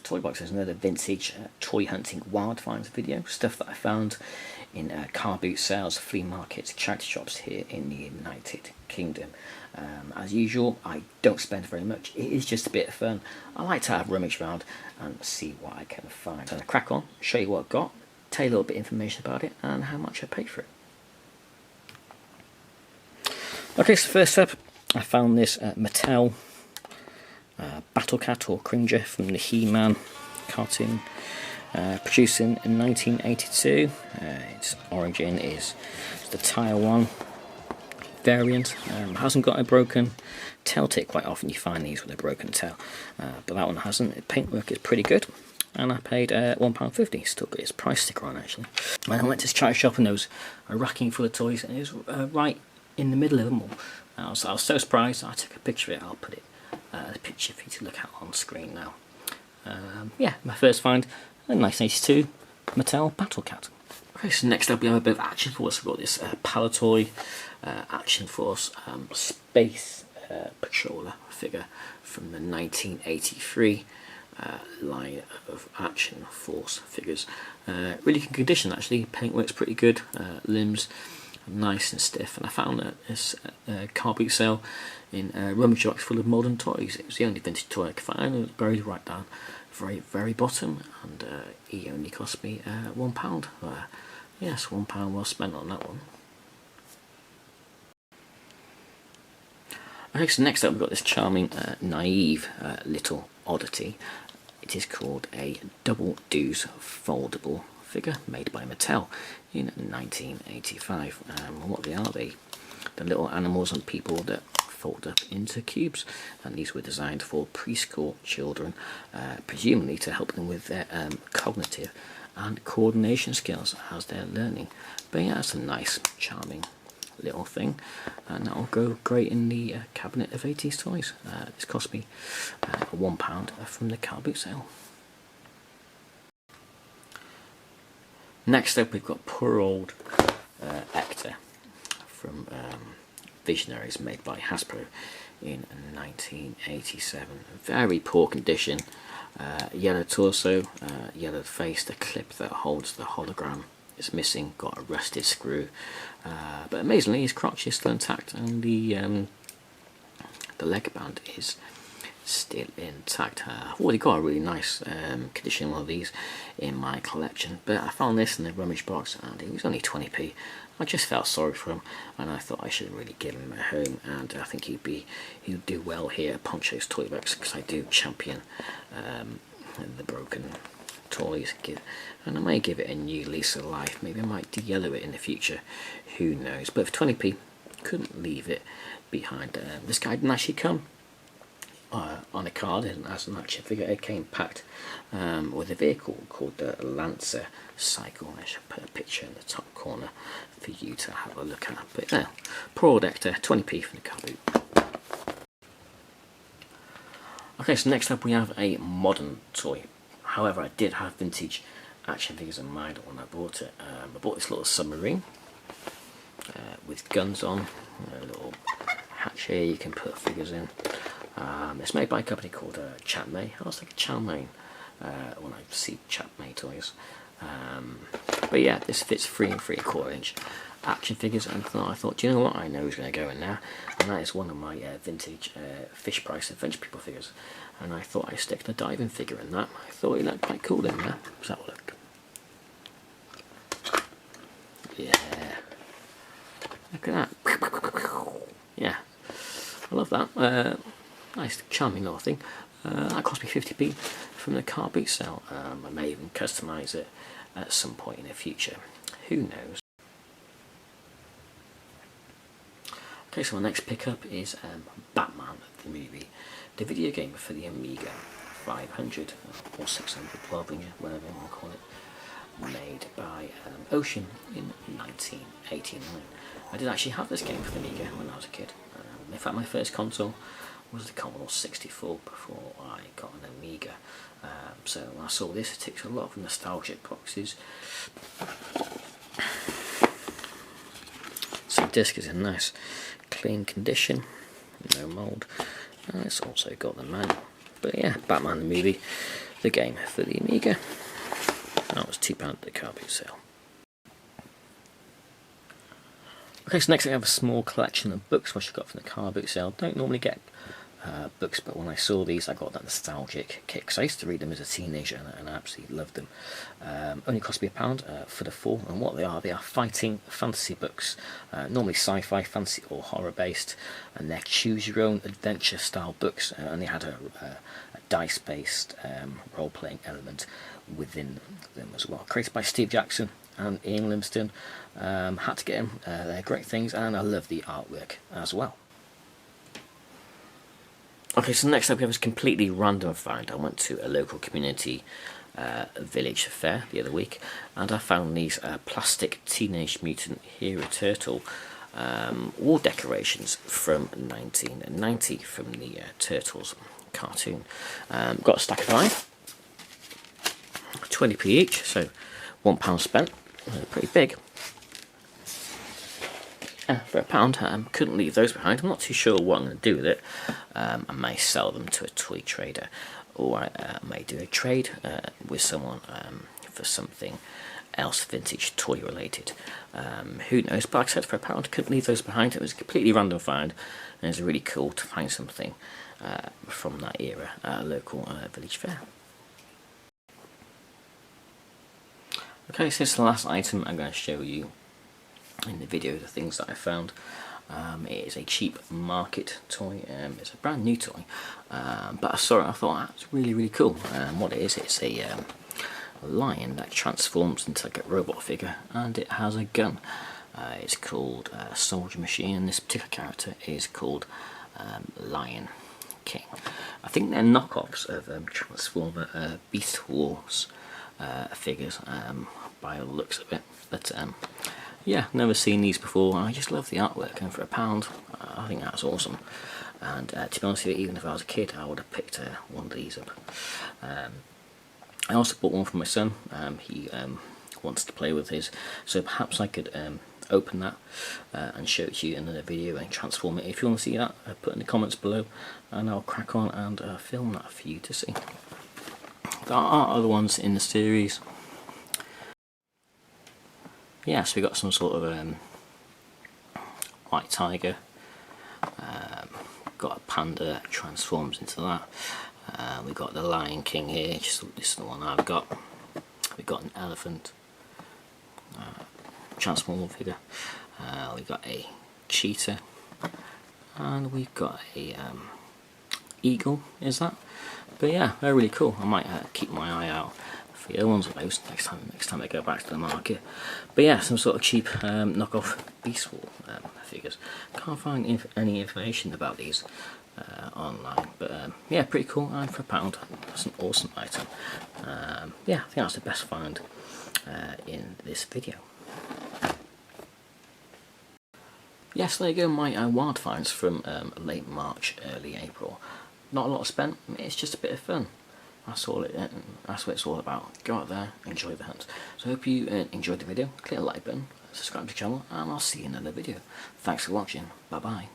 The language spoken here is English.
toy box. There's another vintage toy hunting wild finds video, stuff that I found in Carboot sales, flea markets, charity shops here in the United Kingdom. As usual, I don't spend very much. It is just a bit of fun. I like to have rummage around and see what I can find. So I'm going to crack on, show you what I've got, tell you a little bit of information about it and how much I paid for it. Okay, so first up, I found this Mattel Battle Cat or Cringer from the He-Man cartoon, produced in 1982. Its origin is the Tier 1 variant. Hasn't got a broken tail tip. Quite often you find these with a broken tail, but that one hasn't. The paintwork is pretty good, and I paid £1.50. Still got its price sticker on actually. When I went to charity shop and there was a racking full of toys, and it was right in the middle of them all. I was so surprised. I took a picture of it. I'll put it the picture for you to look at on screen now. Yeah, my first find, a 1982 Mattel Battle Cat. Okay, so next up we have a bit of Action Force. We've got this Palatoy Action Force Space Patroller figure from the 1983 line of Action Force figures. Really good condition actually, paintwork's pretty good, limbs nice and stiff, and I found that this Carboot sale in rummage box full of modern toys. It was the only vintage toy I could find. It was buried right down very bottom, and he only cost me £1. Yes, £1 well spent on that one. Okay, so next up we've got this charming, naive little oddity. It is called a Double Doos foldable figure made by Mattel in 1985. What they are, the little animals and people that fold up into cubes, and these were designed for preschool children, presumably to help them with their cognitive and coordination skills as they're learning. But yeah, it's a nice, charming little thing, and that'll go great in the cabinet of 80s toys. This cost me £1 from the Carboot sale. Next up we've got poor old Ector from Visionaries, made by Hasbro in 1987. Very poor condition, yellow torso, yellow face, the clip that holds the hologram is missing, got a rusted screw, but amazingly his crotch is still intact, and the leg band is still intact. I've already got a really nice condition one of these in my collection, but I found this in the rummage box and it was only 20p. I just felt sorry for him, and I thought I should really give him a home, and I think he'd do well here at Poncho's Toy Box, because I do champion the broken toys, and I may give it a new lease of life. Maybe I might de-yellow it in the future, who knows. But for 20p, couldn't leave it behind. This guy didn't actually come on a card as an action figure. It came packed with a vehicle called the Lancer Cycle. I should put a picture in the top corner for you to have a look at. But yeah, poor old Ector, 20p from the Carboot. Okay, so next up we have a modern toy. However, I did have vintage action figures in mind when I bought it. I bought this little submarine with guns on, a little hatch here you can put figures in. It's made by a company called Chapmay. I was thinking Chow Mein when I see Chapmay toys. But yeah, this fits 3 3/4 inch action figures, and I thought, do you know what, I know who's going to go in there, and that is one of my vintage Fish Price Adventure People figures, and I thought I'd stick the diving figure in that. I thought it looked quite cool in there. Let's have a look. Yeah, look at that. Yeah, I love that. Nice, charming little thing. That cost me 50p from the Carboot sale. I may even customise it at some point in the future. Who knows? Okay, so my next pickup is Batman, the movie. The video game for the Amiga 500 or 600, whatever you want to call it. Made by Ocean in 1989. I did actually have this game for the Amiga when I was a kid. In fact, my first console was the Commodore 64 before I got an Amiga. So when I saw this, it ticks a lot of nostalgic boxes. So the disc is in nice clean condition, no mould, and it's also got the manual. But yeah, Batman the movie, the game for the Amiga. That was £2 at the Carboot sale. Okay, so next I have a small collection of books which I got from the Carboot sale. Don't normally get books, but when I saw these I got that nostalgic kick, because I used to read them as a teenager and I absolutely loved them. Only cost me £1 for the 4, and what they are fighting fantasy books, normally sci-fi, fantasy or horror based, and they're choose your own adventure style books, and they had a dice based role-playing element within them as well. Created by Steve Jackson and Ian Livingstone. Had to get them, they're great things, and I love the artwork as well. Okay, so next up we have this completely random find. I went to a local community village fair the other week, and I found these plastic Teenage Mutant Hero Turtle wall decorations from 1990 from the Turtles cartoon. Got a stack of 5, 20p each, so £1 spent. Pretty big. For £1, couldn't leave those behind. I'm not too sure what I'm going to do with it. I may sell them to a toy trader, or I may do a trade with someone for something else vintage toy related. Who knows? But like I said, for £1, couldn't leave those behind. It was a completely random find, and it's really cool to find something from that era at a local village fair. Okay, so this is the last item I'm going to show you in the video, the things that I found. It is a cheap market toy. It's a brand new toy, but I saw it and I thought that's really cool. What it is, it's a lion that transforms into like a robot figure, and it has a gun. It's called Soldier Machine, and this particular character is called Lion King. I think they're knockoffs of Transformer Beast Wars figures by the looks of it, but yeah, never seen these before. I just love the artwork, and for £1 I think that's awesome. And to be honest with you, even if I was a kid I would have picked one of these up. I also bought one for my son. He wants to play with his, so perhaps I could open that and show it to you in another video and transform it. If you want to see that, put in the comments below and I'll crack on and film that for you to see. There are other ones in the series. Yeah, so we got some sort of white tiger, got a panda that transforms into that. We got the Lion King here, this is the one I've got. We got an elephant, transformer figure. We got a cheetah, and we've got a eagle. Is that? But yeah, they're really cool. I might keep my eye out for the other ones of those next time I go back to the market. But yeah, some sort of cheap knockoff Beast War figures. Can't find any information about these online, but yeah, pretty cool. And for £1, that's an awesome item. Yeah, I think that's the best find in this video. Yes, there you go, my wild finds from late March, early April. Not a lot spent, it's just a bit of fun. That's what it's all about. Go out there, enjoy the hunt. So I hope you enjoyed the video. Click the like button, subscribe to the channel, and I'll see you in another video. Thanks for watching. Bye bye.